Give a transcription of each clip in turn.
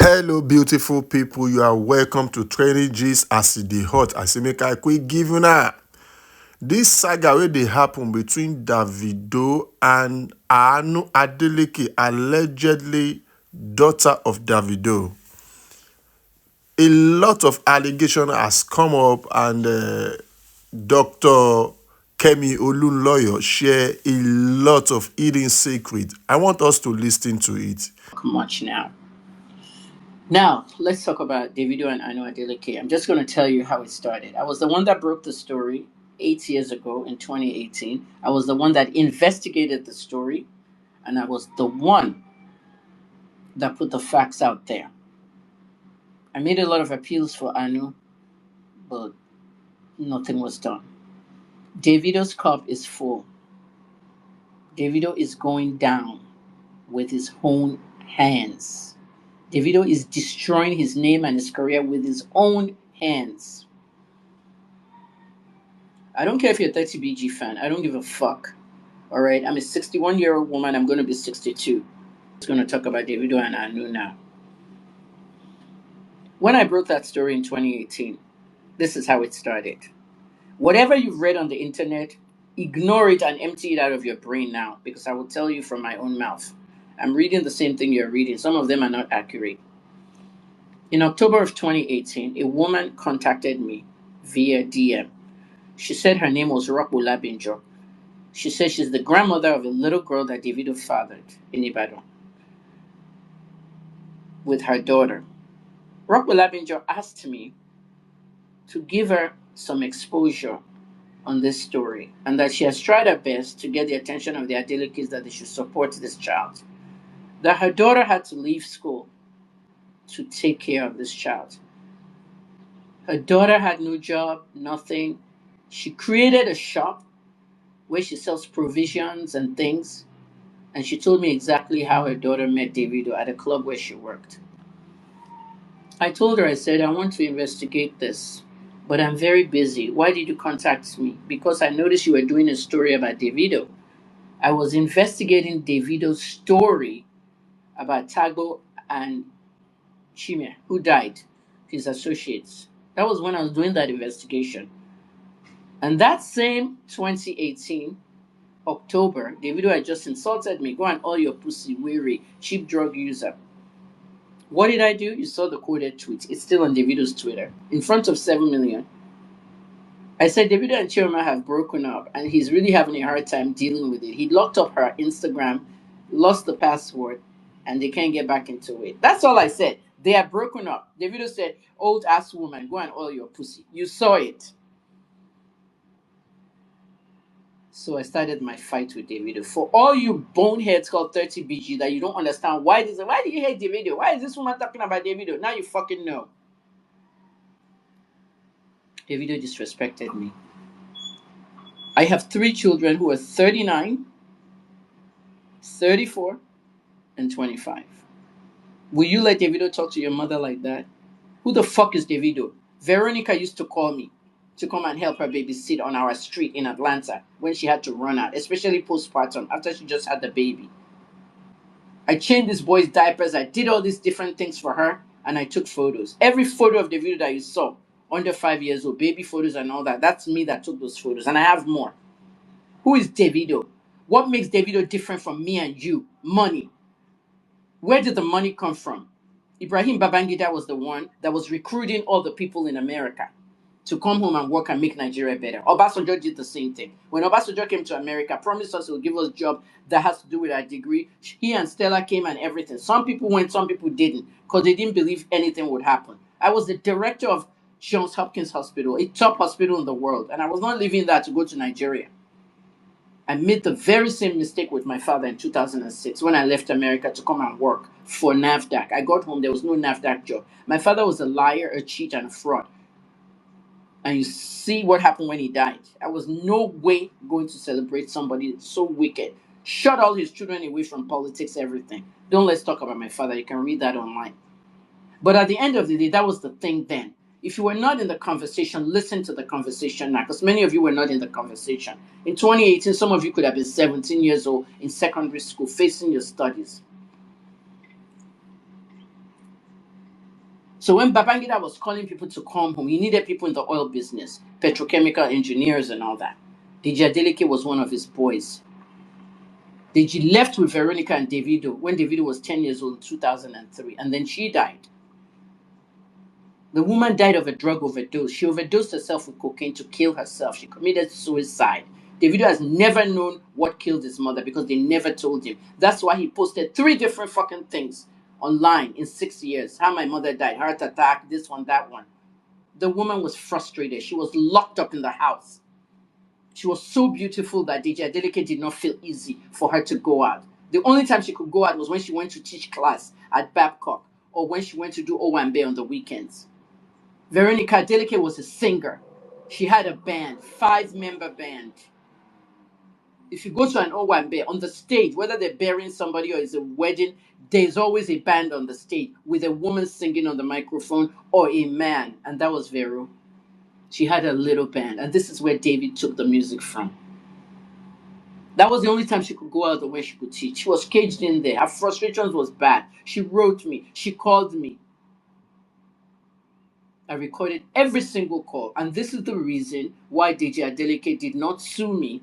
Hello, beautiful people. You are welcome to Training Gist as it dey hot. I say make I quick give you now. This saga wey dey happen between Davido and Anu Adeleke, allegedly daughter of Davido. A lot of allegation has come up, and Dr. Kemi Olunloyo share a lot of hidden secrets. I want us to listen to it. Much now. Now, let's talk about Davido and Anu Adeleke. I'm just going to tell you how it started. I was the one that broke the story 8 years ago in 2018. I was the one that investigated the story, and I was the one that put the facts out there. I made a lot of appeals for Anu, but nothing was done. Davido's cup is full. Davido is going down with his own hands. Davido is destroying his name and his career with his own hands. I don't care if you're a 30BG fan. I don't give a fuck. All right, I'm a 61-year-old woman. I'm going to be 62. I'm going to talk about Davido and Anu now. When I broke that story in 2018, this is how it started. Whatever you've read on the internet, ignore it and empty it out of your brain now, because I will tell you from my own mouth. I'm reading the same thing you're reading. Some of them are not accurate. In October of 2018, a woman contacted me via DM. She said her name was Rockwell Labinjo. She says she's the grandmother of a little girl that Davido fathered in Ibadan with her daughter. Rockwell Labinjo asked me to give her some exposure on this story, and that she has tried her best to get the attention of the Adelekes that they should support this child. That her daughter had to leave school to take care of this child. Her daughter had no job, nothing. She created a shop where she sells provisions and things. And she told me exactly how her daughter met Davido at a club where she worked. I told her, I said, I want to investigate this, but I'm very busy. Why did you contact me? Because I noticed you were doing a story about Davido. I was investigating Davido's story about Tago and Chime, who died, his associates. That was when I was doing that investigation. And that same 2018, October, Davido had just insulted me. Go and all your pussy, weary, cheap drug user. What did I do? You saw the quoted tweet. It's still on Davido's Twitter. In front of 7 million. I said Davido and Chiroma have broken up, and he's really having a hard time dealing with it. He locked up her Instagram, lost the password, and they can't get back into it. That's all I said. They are broken up. Davido said, old ass woman, go and oil your pussy. You saw it. So I started my fight with Davido. For all you boneheads called 30BG that you don't understand why do you hate Davido? Why is this woman talking about Davido? Now you fucking know. Davido disrespected me. I have 3 children who are 39, 34, and 25. Will you let Davido talk to your mother like that? Who the fuck is Davido? Veronica used to call me to come and help her babysit on our street in Atlanta when she had to run out, especially postpartum after she just had the baby. I changed this boy's diapers. I did all these different things for her, and I took photos. Every photo of Davido that you saw, under 5 years old, baby photos and all that, that's me that took those photos, and I have more. Who is Davido? What makes Davido different from me and you? Money. Where did the money come from? Ibrahim Babangida was the one that was recruiting all the people in America to come home and work and make Nigeria better. Obasanjo did the same thing. When Obasanjo came to America, promised us he would give us a job that has to do with our degree. He and Stella came and everything. Some people went, some people didn't, because they didn't believe anything would happen. I was the director of Johns Hopkins Hospital, a top hospital in the world, and I was not leaving that to go to Nigeria. I made the very same mistake with my father in 2006 when I left America to come and work for NAFDAC. I got home, there was no NAFDAC job. My father was a liar, a cheat, and a fraud. And you see what happened when he died. I was no way going to celebrate somebody so wicked. Shut all his children away from politics, everything. Don't let's talk about my father. You can read that online. But at the end of the day, that was the thing then. If you were not in the conversation, listen to the conversation now, because many of you were not in the conversation. In 2018, some of you could have been 17 years old in secondary school, facing your studies. So when Babangida was calling people to come home, he needed people in the oil business, petrochemical engineers and all that. Deji Adeleke was one of his boys. Deji left with Veronica and Davido when Davido was 10 years old in 2003, and then she died. The woman died of a drug overdose. She overdosed herself with cocaine to kill herself. She committed suicide. Davido has never known what killed his mother because they never told him. That's why he posted 3 different fucking things online in 6 years. How my mother died, heart attack, this one, that one. The woman was frustrated. She was locked up in the house. She was so beautiful that DJ Adeleke did not feel easy for her to go out. The only time she could go out was when she went to teach class at Babcock or when she went to do Owambe on the weekends. Veronica Adeleke was a singer. She had a band, 5-member band. If you go to an Owambe, on the stage, whether they're burying somebody or it's a wedding, there's always a band on the stage with a woman singing on the microphone or a man. And that was Vero. She had a little band. And this is where David took the music from. That was the only time she could go out the way she could teach. She was caged in there. Her frustrations was bad. She wrote me. She called me. I recorded every single call. And this is the reason why DJ Adeleke did not sue me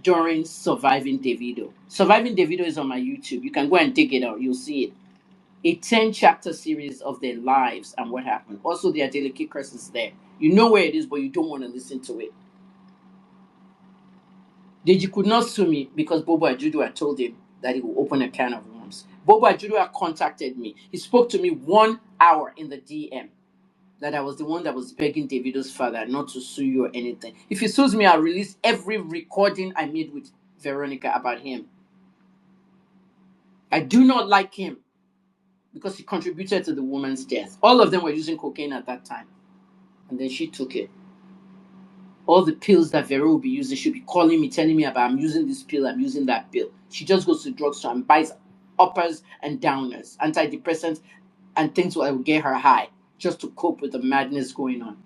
during Surviving Davido. Surviving Davido is on my YouTube. You can go and dig it out. You'll see it. A 10-chapter series of their lives and what happened. Also, the Adeleke curse is there. You know where it is, but you don't want to listen to it. Deji could not sue me because Bobo Ajudu had told him that he would open a can of worms. Bobo Ajudu had contacted me. He spoke to me 1 hour in the DM that I was the one that was begging Davido's father not to sue you or anything. If he sues me, I'll release every recording I made with Veronica about him. I do not like him because he contributed to the woman's death. All of them were using cocaine at that time. And then she took it. All the pills that Vero will be using, she'll be calling me, telling me about, I'm using this pill, I'm using that pill. She just goes to the drugstore and buys uppers and downers, antidepressants, and things that will get her high just to cope with the madness going on.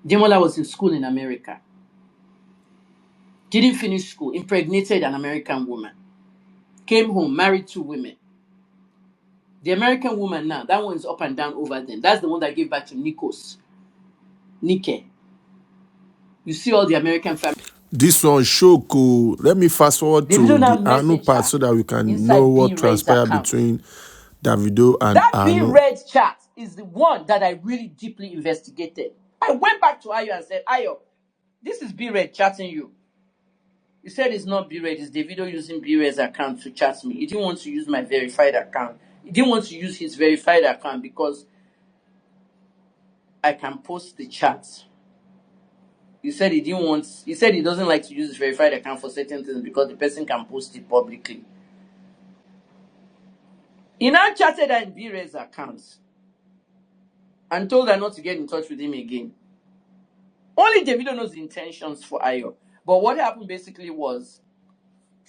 Demola was in school in America. Didn't finish school, impregnated an American woman. Came home, married 2 women. The American woman now, that one's up and down over them. That's the one that gave back to Nike. You see all the American family. This one Shoko. Let me fast forward Davido to now the Anu messaged part her so that we can know inside what B Ray's transpired account. between Davido and That B Anu. Red chat is the one that I really deeply investigated. I went back to Ayo and said, Ayo, this is B Red chatting you. He said it's not B Red, it's Davido using B Red's account to chat me. He didn't want to use my verified account. He didn't want to use his verified account because I can post the chats. He said he said he doesn't like to use his verified account for certain things because the person can post it publicly. He now chatted her in B Red's accounts and told her not to get in touch with him again. Only Davido knows the intentions for Ayo. But what happened basically was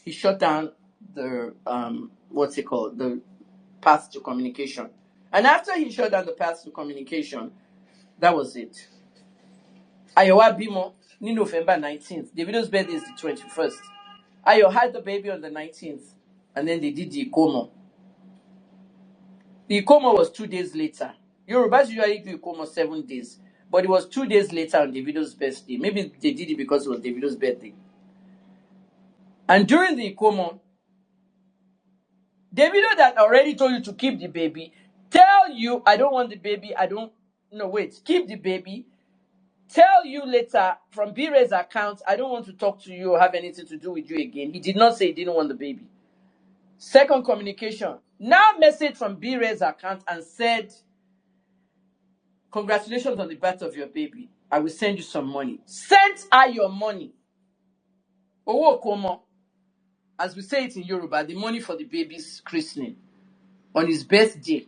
he shut down the what's it called? The path to communication. And after he shut down the path to communication, that was it. Ayo wa bimo ni November 19th. Davido's birthday is the 21st. Ayo had the baby on the 19th. And then they did the Ikomo. The Ikomo was 2 days later. Yorubas usually do Ikomo 7 days. But it was 2 days later on Davido's birthday. Maybe they did it because it was Davido's birthday. And during the Ikomo, Davido that already told you to keep the baby, tell you, I don't want the baby, keep the baby, tell you later from B-Ray's account, I don't want to talk to you or have anything to do with you again. He did not say he didn't want the baby. Second communication, now message from B-Ray's account and said, congratulations on the birth of your baby. I will send you some money. Sent her your money. Owo komo. As we say it in Yoruba, the money for the baby's christening on his birthday.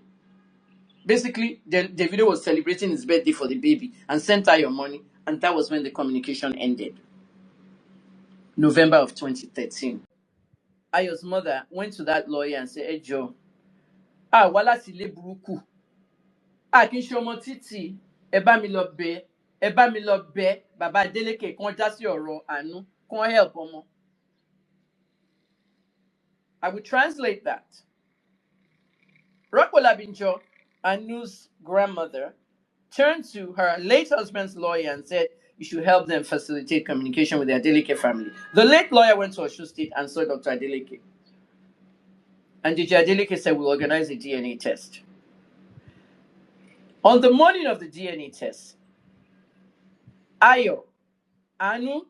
Basically, Davido was celebrating his birthday for the baby and sent her your money, and that was when the communication ended. November of 2013. Ayo's mother went to that lawyer and said, Hey Joe, wala si le buruku. Kì í ṣe ọmọ títì, ẹ bá mi lọ bẹ̀, ẹ bá mi lọ bẹ̀ bàbá Adeleke kan já sí ọ̀rọ̀ Àánú, kan help ọmọ. I will translate that. Rockwell Abinjo, Anu's grandmother, turned to her late husband's lawyer and said you should help them facilitate communication with the Adeleke family. The late lawyer went to Oshu State and saw Dr. Adeleke. And DJ Adeleke said, we'll organize a DNA test. On the morning of the DNA test, Ayo, Anu,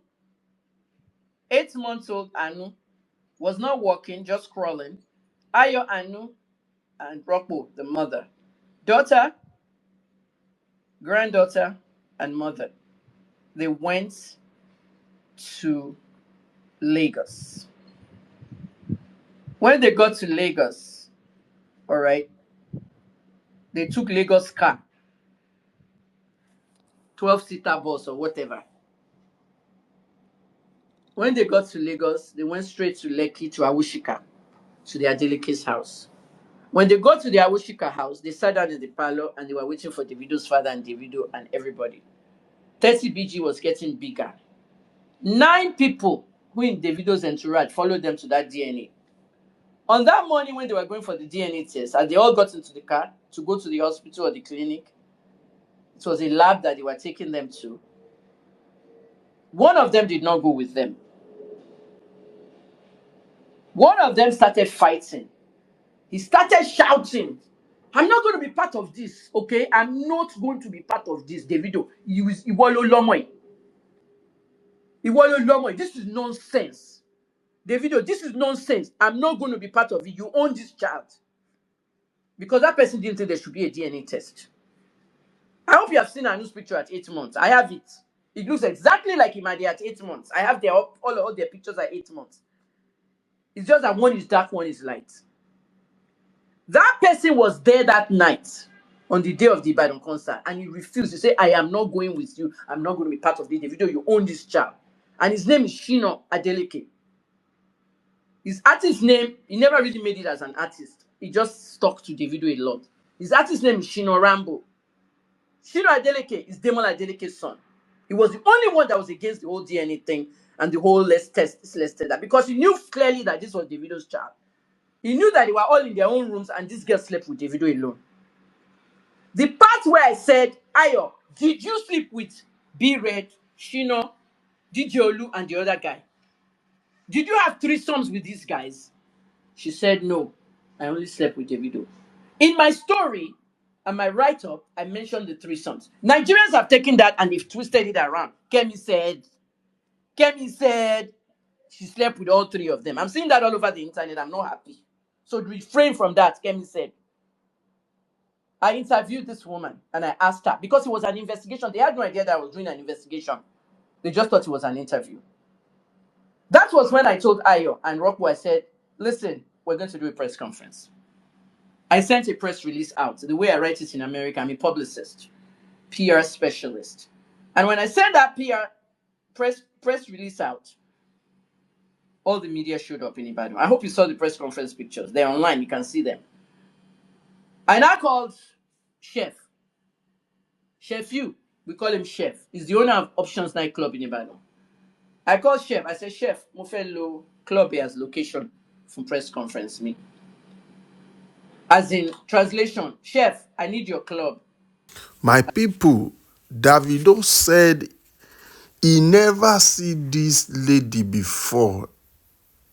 8-month-old Anu, was not walking, just crawling. Ayo, Anu, and Rockwell, the mother, daughter, granddaughter, and mother, they went to Lagos. When they got to Lagos, all right, they took Lagos car, 12-seater bus or whatever. When they got to Lagos, they went straight to Lekki to Awushika, to the Adeleke's house. When they got to the Awushika house, they sat down in the parlor and they were waiting for Davido's father and Davido and everybody. 30BG was getting bigger. 9 people who in Davido's entourage followed them to that DNA. On that morning when they were going for the DNA test, as they all got into the car to go to the hospital or the clinic, it was a lab that they were taking them to. One of them did not go with them. One of them started fighting. He started shouting, I'm not going to be part of this, okay? I'm not going to be part of this, Davido. Iwolo Lomoy. Iwolo Lomoy. This is nonsense. Davido, this is nonsense. I'm not going to be part of it. You own this child. Because that person didn't think there should be a DNA test. I hope you have seen Anu's picture at 8 months. I have it. It looks exactly like Imadi at 8 months. I have all their pictures at 8 months. It's just that one is dark, one is light. That person was there that night on the day of the Ibadan concert and he refused to say, I am not going with you. I'm not going to be part of this video. You own this child. And his name is Shino Adeleke. His artist name, he never really made it as an artist. He just stuck to Davido a lot. His artist name is Shino Rambo. Shino Adeleke is Damon Adeleke's son. He was the only one that was against the whole DNA thing and the whole let's test that because he knew clearly that this was Davido's child. He knew that they were all in their own rooms and this girl slept with Davido alone. The part where I said, Ayo, did you sleep with B-Red, Shino, DJ Olu, and the other guy? Did you have threesomes with these guys? She said, no, I only slept with Davido. In my story and my write-up, I mentioned the threesomes. Nigerians have taken that and they've twisted it around. Kemi said she slept with all 3 of them. I'm seeing that all over the internet. I'm not happy. So refrain from that, Kemi said. I interviewed this woman and I asked her because it was an investigation. They had no idea that I was doing an investigation. They just thought it was an interview. That was when I told Ayo and Rockwell, I said, listen, we're going to do a press conference. I sent a press release out. The way I write it in America, I'm a publicist, PR specialist. And when I sent that PR press release out, all the media showed up in Ibadan. I hope you saw the press conference pictures. They're online. You can see them. I now called Chef. Chef you, we call him Chef. He's the owner of Options Nightclub in Ibadan. I called Chef. I said, Chef, mo fẹ́ lo club as location for press conference me. As in translation, Chef, I need your club. My people, Davido said he never see this lady before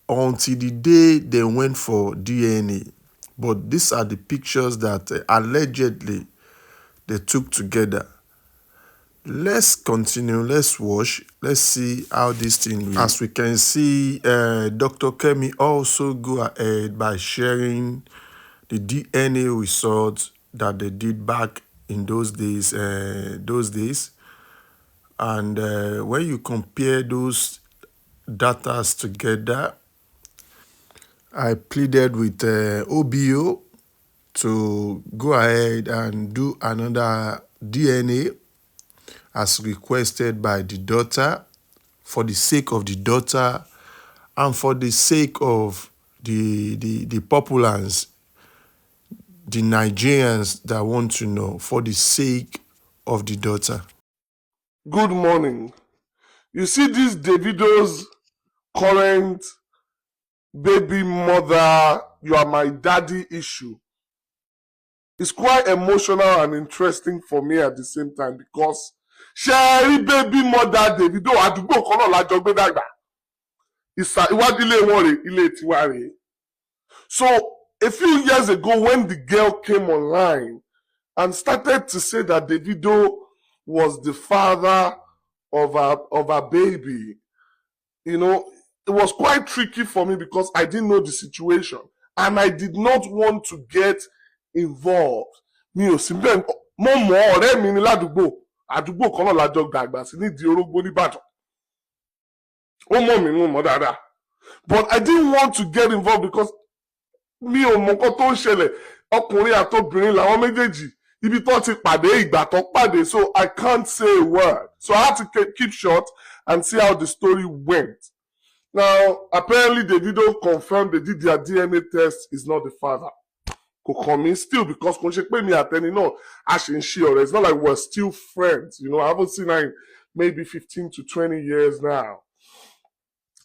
until the day they went for DNA. But these are the pictures that allegedly they took together. Let's continue. Let's watch. Let's see how this thing will. As we can see, Dr. Kemi also go ahead by sharing the DNA results that they did back in those days. And when you compare those datas together, I pleaded with OBO to go ahead and do another DNA as requested by the daughter, for the sake of the daughter and for the sake of the populace, the Nigerians that want to know, for the sake of the daughter. Good morning. You see this Davido's current baby mother, you are my daddy issue. It's quite emotional and interesting for me at the same time because Sherry baby mother Davido àdúgbò kan náà lájọ gbé dàgbà. Iwájú ilé wọn rè, ilé tiwa rè. So a few years ago when the girl came online and started to say that Davido was the father of her baby, you know, it was quite tricky for me because I didn't know the situation and I did not want to get involved. Mi ò sí bẹ́ẹ̀ mo mọ̀ ọ̀rẹ́ mi ní ládùúgbò àdúgbò kan náà lájọ gbàgbà sí nídìí orógbó nìbàdàn. Ó mọ̀ mí mú mọ̀ dáadáa. But I didn't want to get involved because mi ò mọ̀ nǹkan tó ń ṣẹlẹ̀ ọkùnrin àtobìnrin làwọn méjèèjì ibi tó ti pàdé ìgbà tó pàdé so I can't say a word. So I had to keep short and see how the story went. Now, apparently Davido confirmed they did their DNA test, is not the father. Kò kàn mí still because kò ń ṣe pé mi àtẹni náà a ṣe ń ṣe ọ̀rẹ́. It's not like we're still friends. You know, I haven't seen her in maybe 15 to 20 years now.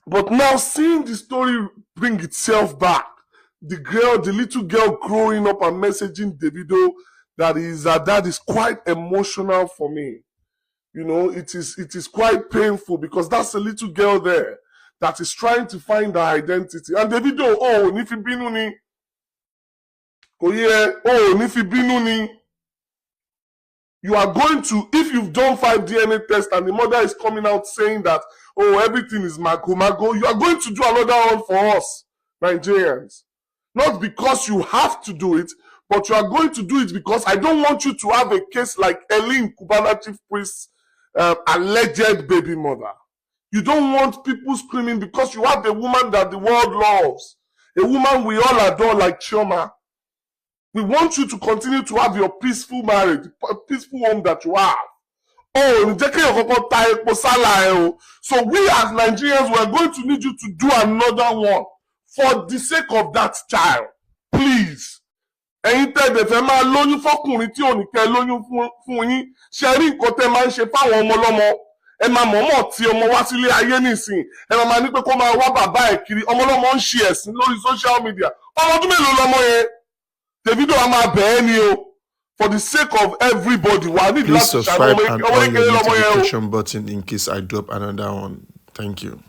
But now seeing the story bring itself back, the little girl growing up and messaging Davido that her dad is quite emotional for me. You know, it is quite painful because that's a little girl there that is trying to find her identity. And Davido, oh, ní fi bínú ni. Kò yẹ, oh, ní fi bínú ni. You are going to, if you've done 5 DNA tests and the mother is coming out saying that, oh, everything is mago, you are going to do another one for us, Nigerians. Not because you have to do it, but you are going to do it because I don't want you to have a case like Eileen Cubana Chief Priest's alleged baby mother. You don't want people screaming because you have a woman that the world loves, a woman we all adore like Chioma. We want you to continue to have your peaceful marriage, peaceful home that you have. Oh, so we as Nigerians, we are going to need you to do another one for the sake of that child. Please. Ẹ̀yin tẹ́lẹ̀ fẹ́ máa lóyún fọ́kùnrin tí ò ní kẹ́ lóyún fún yín. Ṣé rí nǹkan tẹ́ máa ń ṣe fáwọn ọmọ ọlọ́mọ? Ẹ máa mọ̀ọ́mọ̀ tí ọmọ wá sílé ayé nísìn. Ẹ máa ní pé kó máa wá bàbá ẹ̀ kiri. Ọmọ ọlọ́mọ ń ṣe ẹ̀sìn lórí social media. Ọmọ ọdún mélòó lọmọ yẹn? Davido a máa bẹ̀ẹ́ ni o. For the sake of everybody, please subscribe and on the notification button in case I drop another one. Thank you.